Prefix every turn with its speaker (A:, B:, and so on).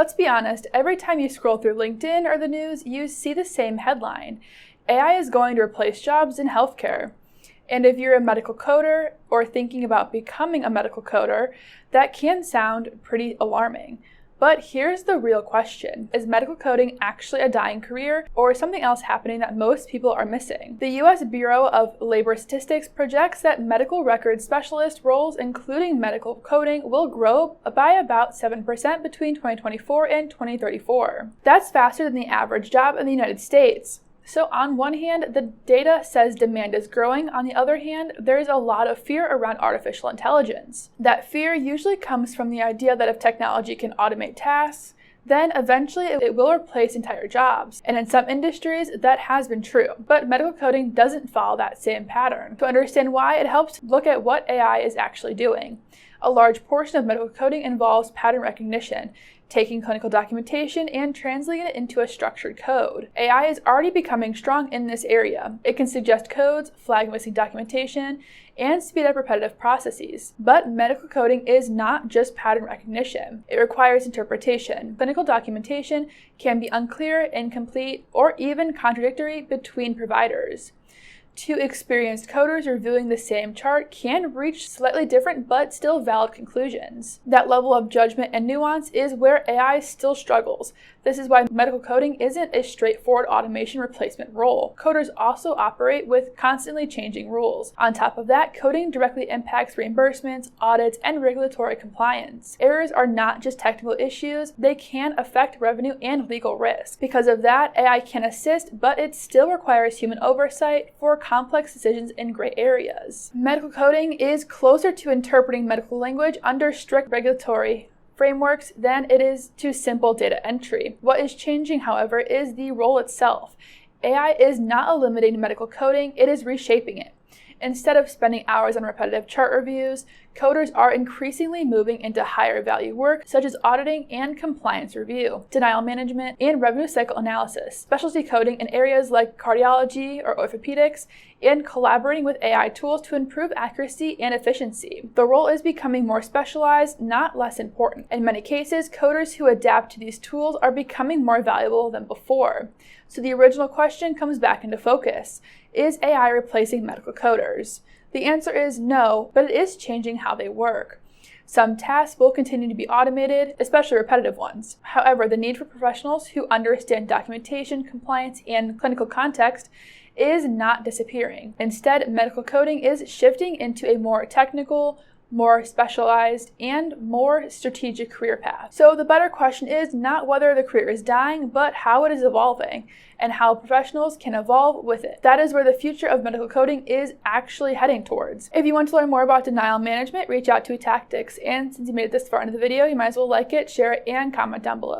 A: Let's be honest, every time you scroll through LinkedIn or the news, you see the same headline. AI is going to replace jobs in healthcare. And if you're a medical coder or thinking about becoming a medical coder, that can sound pretty alarming. But here's the real question. Is medical coding actually a dying career, or is something else happening that most people are missing? The U.S. Bureau of Labor Statistics projects that medical records specialist roles, including medical coding, will grow by about 7% between 2024 and 2034. That's faster than the average job in the United States. So on one hand, the data says demand is growing. On the other hand, there is a lot of fear around artificial intelligence. That fear usually comes from the idea that if technology can automate tasks, then eventually it will replace entire jobs. And in some industries, that has been true. But medical coding doesn't follow that same pattern. To understand why, it helps look at what AI is actually doing. A large portion of medical coding involves pattern recognition, taking clinical documentation and translating it into a structured code. AI is already becoming strong in this area. It can suggest codes, flag missing documentation, and speed up repetitive processes. But medical coding is not just pattern recognition. It requires interpretation. Clinical documentation can be unclear, incomplete, or even contradictory between providers. Two experienced coders reviewing the same chart can reach slightly different but still valid conclusions. That level of judgment and nuance is where AI still struggles. This is why medical coding isn't a straightforward automation replacement role. Coders also operate with constantly changing rules. On top of that, coding directly impacts reimbursements, audits, and regulatory compliance. Errors are not just technical issues, they can affect revenue and legal risk. Because of that, AI can assist, but it still requires human oversight for complex decisions in gray areas. Medical coding is closer to interpreting medical language under strict regulatory frameworks than it is to simple data entry. What is changing, however, is the role itself. AI is not eliminating medical coding, it is reshaping it. Instead of spending hours on repetitive chart reviews, coders are increasingly moving into higher value work such as auditing and compliance review, denial management, and revenue cycle analysis, specialty coding in areas like cardiology or orthopedics, and collaborating with AI tools to improve accuracy and efficiency. The role is becoming more specialized, not less important. In many cases, coders who adapt to these tools are becoming more valuable than before. So the original question comes back into focus. Is AI replacing medical coders? The answer is no, but it is changing how they work. Some tasks will continue to be automated, especially repetitive ones. However, the need for professionals who understand documentation, compliance, and clinical context is not disappearing. Instead, medical coding is shifting into a more technical, more specialized, and more strategic career path. So the better question is not whether the career is dying, but how it is evolving and how professionals can evolve with it. That is where the future of medical coding is actually heading towards. If you want to learn more about denial management, reach out to Tactics. And since you made it this far into the video, you might as well like it, share it, and comment down below.